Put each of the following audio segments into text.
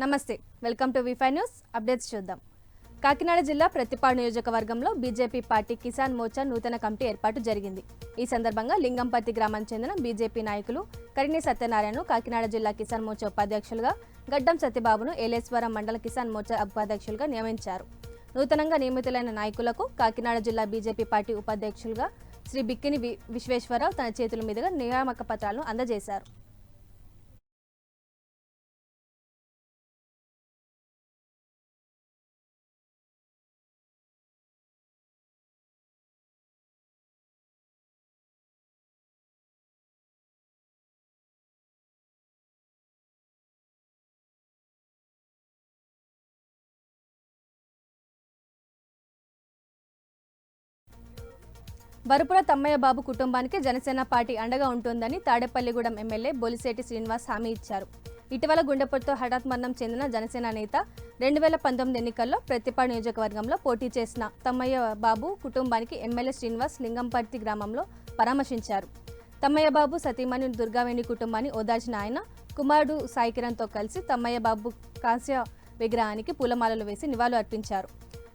నమస్తే, welcome to వి5 news updates చూద్దాం. కాకినాడ జిల్లా ప్రతిపాడు నియోజకవర్గంలో బీజేపీ పార్టీ కిసాన్ మోర్చా నూతన కమిటీ ఏర్పాటు జరిగింది. ఈ సందర్భంగా లింగంపర్తి గ్రామానికి చెందిన బీజేపీ నాయకులు కరిణి సత్యనారాయణను కాకినాడ జిల్లా కిసాన్ మోర్చా ఉపాధ్యక్షులుగా, గడ్డం సత్యబాబును ఏలేశ్వరం మండల కిసాన్ మోర్చా ఉపాధ్యక్షులుగా నియమించారు. నూతనంగా నియమితులైన నాయకులకు కాకినాడ జిల్లా బీజేపీ పార్టీ ఉపాధ్యక్షులుగా శ్రీ బిక్కిని విశ్వేశ్వరరావు తన చేతుల మీదుగా నియామక పత్రాలను అందజేశారు. వరుపుల తమ్మయ్య బాబు కుటుంబానికి జనసేన పార్టీ అండగా ఉంటుందని తాడేపల్లిగూడెం ఎమ్మెల్యే బొలిశెట్టి శ్రీనివాస్ హామీ ఇచ్చారు. ఇటీవల గుండెపోటుతో హఠాత్ మరణం చెందిన జనసేన నేత 2019 ఎన్నికల్లో ప్రతిపాడు నియోజకవర్గంలో పోటీ చేసిన తమ్మయ్య బాబు కుటుంబానికి ఎమ్మెల్యే శ్రీనివాస్ లింగంపర్తి గ్రామంలో పరామర్శించారు. తమ్మయ్య బాబు సతీమణి దుర్గావేణి కుటుంబాన్ని ఓదార్చిన ఆయన కుమారుడు సాయికిరణ్తో కలిసి తమ్మయ్య బాబు కాంస్య విగ్రహానికి పూలమాలలు వేసి నివాళులు అర్పించారు.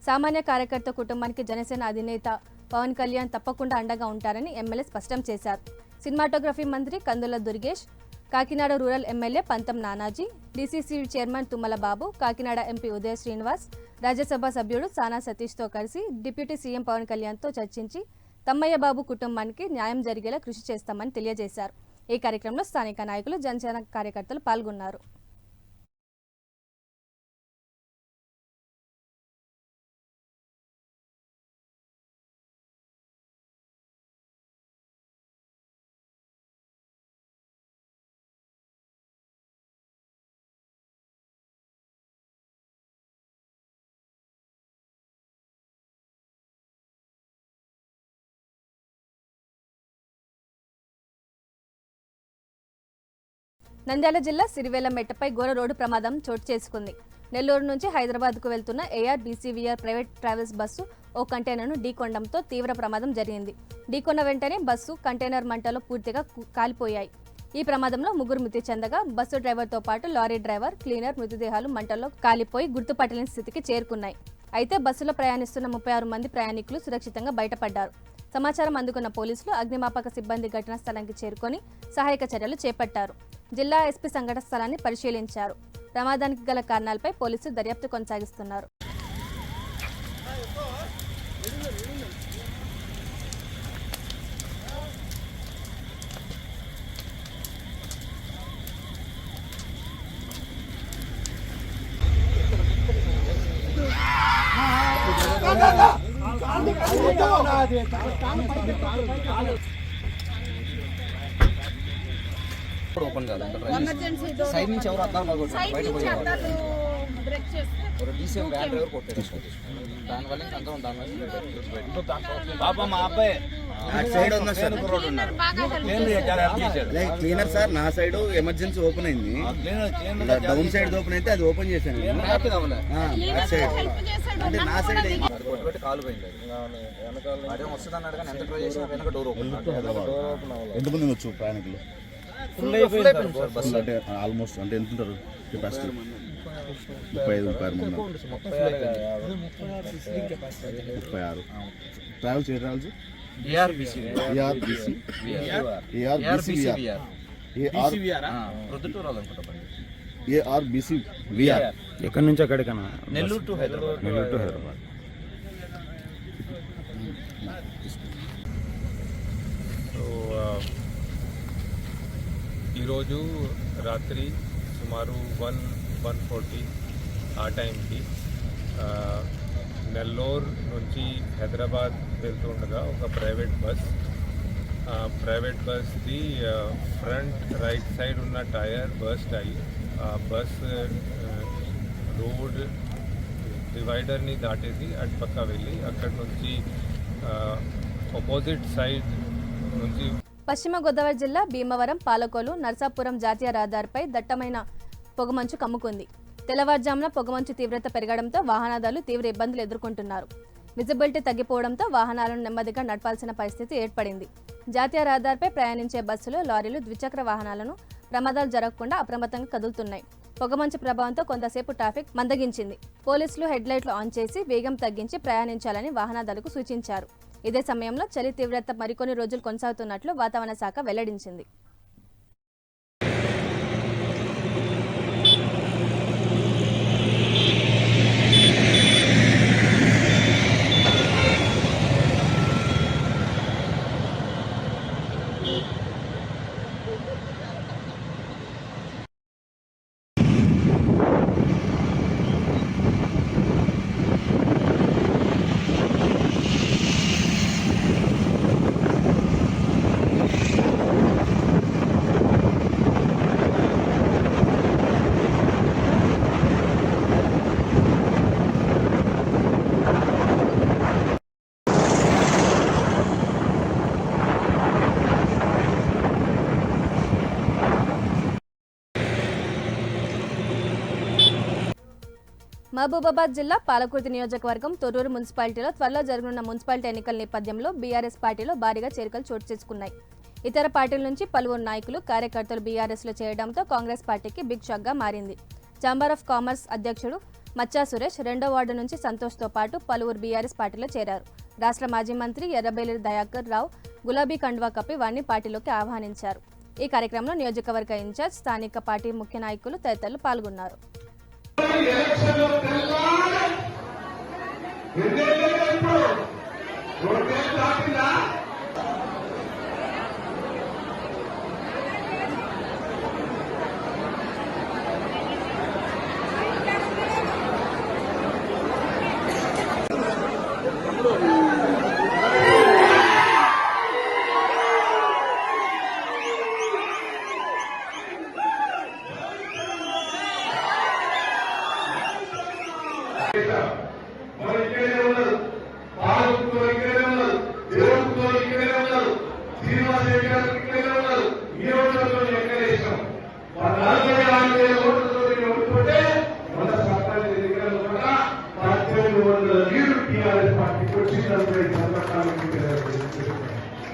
సామాన్య కార్యకర్త కుటుంబానికి జనసేన అధినేత పవన్ కళ్యాణ్ తప్పకుండా అండగా ఉంటారని ఎమ్మెల్యే స్పష్టం చేశారు. సినిమాటోగ్రఫీ మంత్రి కందుల దుర్గేష్, కాకినాడ రూరల్ ఎమ్మెల్యే పంతం నానాజీ, డీసీసీ చైర్మన్ తుమ్మల బాబు, కాకినాడ ఎంపీ ఉదయ శ్రీనివాస్, రాజ్యసభ సభ్యుడు సానా సతీష్తో కలిసి డిప్యూటీ సీఎం పవన్ కళ్యాణ్తో చర్చించి తమ్మయ్య బాబు కుటుంబానికి న్యాయం జరిగేలా కృషి చేస్తామని తెలియజేశారు. ఈ కార్యక్రమంలో స్థానిక నాయకులు, జనసేన కార్యకర్తలు పాల్గొన్నారు. నంద్యాల జిల్లా సిరివేల మెట్టపై ఘోర రోడ్డు ప్రమాదం చోటు చేసుకుంది. నెల్లూరు నుంచి హైదరాబాద్కు వెళ్తున్న AR-BCVR ప్రైవేట్ ట్రావెల్స్ బస్సు ఓ కంటైనర్ను ఢీకొనడంతో తీవ్ర ప్రమాదం జరిగింది. ఢీకొన్న వెంటనే బస్సు, కంటైనర్ మంటలో పూర్తిగా కాలిపోయాయి. ఈ ప్రమాదంలో 3 మృతి చెందగా బస్సు డ్రైవర్తో పాటు లారీ డ్రైవర్, క్లీనర్ మృతదేహాలు మంటల్లో కాలిపోయి గుర్తుపట్టలేని స్థితికి చేరుకున్నాయి. అయితే బస్సులో ప్రయాణిస్తున్న 36 మంది ప్రయాణికులు సురక్షితంగా బయటపడ్డారు. సమాచారం అందుకున్న పోలీసులు, అగ్నిమాపక సిబ్బంది ఘటనా స్థలానికి చేరుకొని సహాయక చర్యలు చేపట్టారు. జిల్లా ఎస్పీ సంఘటన స్థలాన్ని పరిశీలించారు. ప్రమాదానికి గల కారణాలపై పోలీసులు దర్యాప్తు కొనసాగిస్తున్నారు. ఓపెన్ కాదు, సైడ్ నుంచి ఎవరు అద్దాలు బయట పోయేవారు. డీసీఎం వ్యాన్ డ్రైవర్ కొట్టాడు. దానివల్ల బాబా మా అబ్బాయి క్లీనర్ సార్, నా సైడ్ ఎమర్జెన్సీ ఓపెన్ అయింది, డౌన్ సైడ్ ఓపెన్ అయితే అది ఓపెన్ చేశాను. అంటే నా సైడ్ కొట్టుబెట్టి కాలు పోయింది. అదే వస్తుంది అన్నాడు కానీ ఎంత ట్రై చేసినా వెనక డోర్ ఓపెన్. ఎంతమంది వచ్చు ప్రయాణికులు? ఆల్మోస్ట్ అంటే ఎంత ఉంటారు కెపాసిటీ? 35-36 ట్రావెల్స్. ఏ ట్రావెల్స్? AR-BCVR. ఎక్కడి నుంచి అక్కడికన్నా? నెల్లూరు టు హైదరాబాద్. ఈరోజు రాత్రి సుమారు 1:40 ఆ టైంకి నెల్లూరు నుంచి హైదరాబాద్ వెళ్తుండగా ఒక ప్రైవేట్ బస్ది ఫ్రంట్ రైట్ సైడ్ ఉన్న టైర్ బర్స్ట్ అయ్యి బస్ రోడ్ డివైడర్ని దాటేసి అటు పక్క వెళ్ళి అక్కడి నుంచి ఆపోజిట్ సైడ్ నుంచి. పశ్చిమ గోదావరి జిల్లా భీమవరం, పాలకోలు, నర్సాపురం జాతీయ రహదారిపై దట్టమైన పొగమంచు కమ్ముకుంది. తెల్లవారుజామున పొగమంచు తీవ్రత పెరగడంతో వాహనదారులు తీవ్ర ఇబ్బందులు ఎదుర్కొంటున్నారు. విజిబిలిటీ తగ్గిపోవడంతో వాహనాలను నెమ్మదిగా నడపాల్సిన పరిస్థితి ఏర్పడింది. జాతీయ రహదారిపై ప్రయాణించే బస్సులు, లారీలు, ద్విచక్ర వాహనాలను ప్రమాదాలు జరగకుండా అప్రమత్తంగా కదులుతున్నాయి. పొగమంచు ప్రభావంతో కొంతసేపు ట్రాఫిక్ మందగించింది. పోలీసులు హెడ్లైట్లు ఆన్ చేసి వేగం తగ్గించి ప్రయాణించాలని వాహనదారులకు సూచించారు. ఇదే సమయంలో చలి తీవ్రత మరికొన్ని రోజులు కొనసాగుతున్నట్లు వాతావరణ శాఖ వెల్లడించింది. మహబూబాబాద్ జిల్లా పాలకుర్తి నియోజకవర్గం తొర్రూరు మున్సిపాలిటీలో త్వరలో జరగనున్న మున్సిపాలిటీ ఎన్నికల నేపథ్యంలో బీఆర్ఎస్ పార్టీలో భారీగా చేరికలు చోటు చేసుకున్నాయి. ఇతర పార్టీల నుంచి పలువురు నాయకులు కార్యకర్తలు బీఆర్ఎస్లో చేరడంతో కాంగ్రెస్ పార్టీకి బిగ్ షాక్గా మారింది. ఛాంబర్ ఆఫ్ కామర్స్ అధ్యక్షుడు మచ్చా సురేష్ 2వ వార్డు నుంచి సంతోష్తో పాటు పలువురు బీఆర్ఎస్ పార్టీలో చేరారు. రాష్ట్ర మాజీ మంత్రి ఎర్రబెల్లి దయాకర్ రావు గులాబీ కండువా కప్పి వారిని పార్టీలోకి ఆహ్వానించారు. ఈ కార్యక్రమంలో నియోజకవర్గ ఇన్ఛార్జ్, స్థానిక పార్టీ ముఖ్య నాయకులు తదితరులు పాల్గొన్నారు.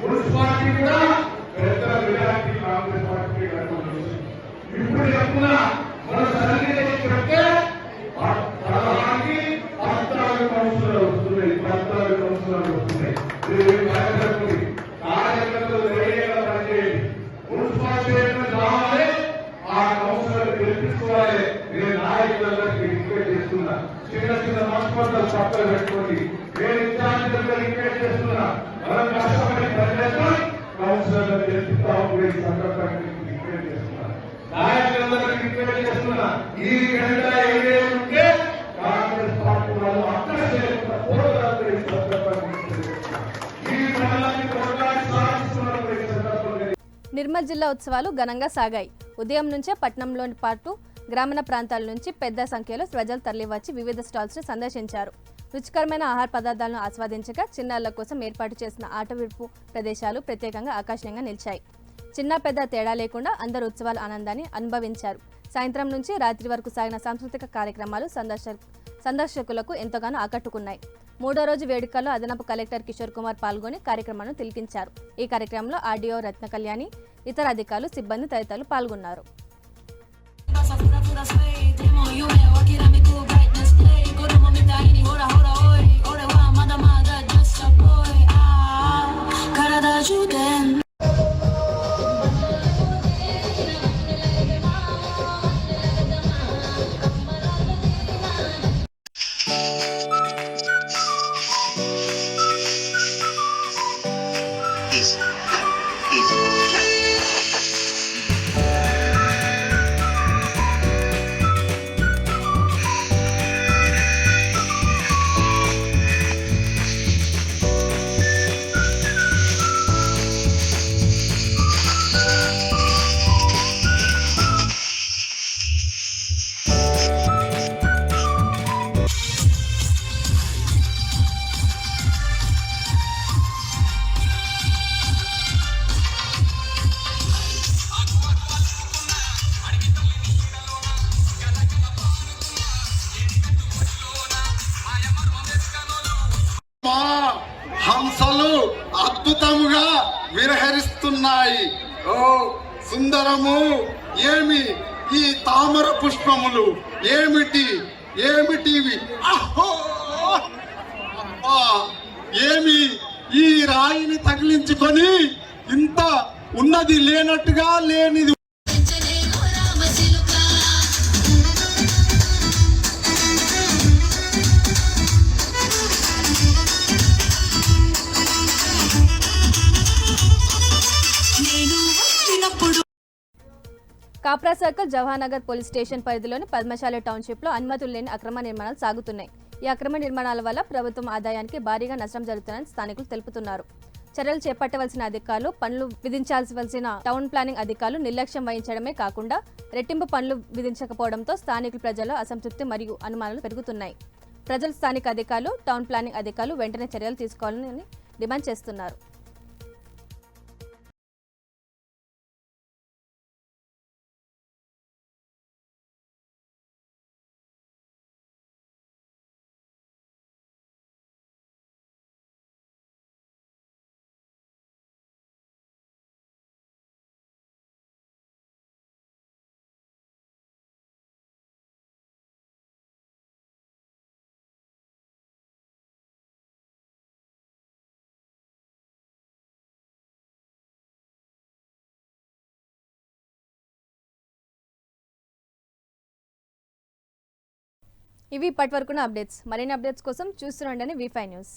మున్సిపాలిటీ కూడా పెద్ద మెజారిటీ కాంగ్రెస్ పార్టీ ఇప్పుడు చెప్తున్నా మన సరిగ్గా పదహానికి 14 కౌన్సిలర్లు వస్తున్నాయి. 14 కౌన్సిలర్లు వస్తున్నాయి. కార్యకర్తలు ధైర్యంగా పనిచేయండి. మున్సిపాలిటీ కావాలి, ఆ కౌన్సిలర్ గెలిపించుకోవాలి. నేను నాయకులందరికీ రిక్వెస్ట్ చేస్తున్నా, చిన్న చిన్న మనస్పర్ధలు పక్కన పెట్టుకోండి. నేను ఇన్ఛార్జీలుగా రిక్వెస్ట్ చేస్తున్నా, మనం కష్టపడి పనిచేస్తాం, కౌన్సిలర్లు గెలిపిస్తాం. సందర్భాన్ని రిక్వెస్ట్ చేస్తున్నా, నాయకులందరికీ రిక్వెస్ట్ చేస్తున్నా. ఈ విధంగా ఏదే ఉంటే కాంగ్రెస్ పార్టీ వాళ్ళు అక్కడ చేయకుండా పోరాటాలు ఈ సందర్భాన్ని ఈ మండలాన్ని పోరాటాన్ని సాధిస్తున్నారు. ఈ సందర్భంగా నిర్మల్ జిల్లా ఉత్సవాలు ఘనంగా సాగాయి. ఉదయం నుంచే పట్టణంలోని పాటు గ్రామీణ ప్రాంతాల నుంచి పెద్ద సంఖ్యలో ప్రజలు తరలివచ్చి వివిధ స్టాల్స్ ను సందర్శించారు. రుచికరమైన ఆహార పదార్థాలను ఆస్వాదించగా చిన్నారుల కోసం ఏర్పాటు చేసిన ఆటవిడుపు ప్రదేశాలు ప్రత్యేకంగా ఆకర్షణీయంగా నిలిచాయి. చిన్న పెద్ద తేడా లేకుండా అందరూ ఉత్సవాల ఆనందాన్ని అనుభవించారు. సాయంత్రం నుంచి రాత్రి వరకు సాగిన సాంస్కృతిక కార్యక్రమాలు సందర్శకులకు ఎంతగానో ఆకట్టుకున్నాయి. 3వ రోజు వేడుకల్లో అదనపు కలెక్టర్ కిషోర్ కుమార్ పాల్గొని కార్యక్రమాన్ని తిలకించారు. ఈ కార్యక్రమంలో ఆర్డీఓ రత్న కళ్యాణి, ఇతర అధికారులు, సిబ్బంది తదితరులు పాల్గొన్నారు. హంసలు అద్భుతముగా విరహరిస్తున్నాయి. ఓ సుందరము, ఏమి ఈ తామర పుష్పములు ఏమిటి ఏమిటివి అహో అబ్బా ఏమి ఈ రాయిని తగిలించుకొని ఇంత ఉన్నది లేనట్టుగా లేనిది Kapra circle Jawaharnagar police station పరిధిలోని పద్మశాలి టౌన్షిప్లో అనుమతులు లేని అక్రమ నిర్మాణాలు సాగుతున్నాయి. ఈ అక్రమ నిర్మాణాల వల్ల ప్రభుత్వం ఆదాయానికి భారీగా నష్టం జరుగుతుందని స్థానికులు తెలుపుతున్నారు. చర్యలు చేపట్టవలసిన అధికారులు, పనులు విధించాల్సిన టౌన్ ప్లానింగ్ అధికారులు నిర్లక్ష్యం వహించడమే కాకుండా రెట్టింపు పనులు విధించకపోవడంతో స్థానికుల ప్రజల్లో అసంతృప్తి మరియు అనుమానాలు పెరుగుతున్నాయి. ప్రజలు స్థానిక అధికారులు, టౌన్ ప్లానింగ్ అధికారులు వెంటనే చర్యలు తీసుకోవాలని డిమాండ్ చేస్తున్నారు. ఇవి ఇప్పటివరకున్న అప్డేట్స్. మరిన్ని అప్డేట్స్ కోసం చూస్తుండండి V5 న్యూస్.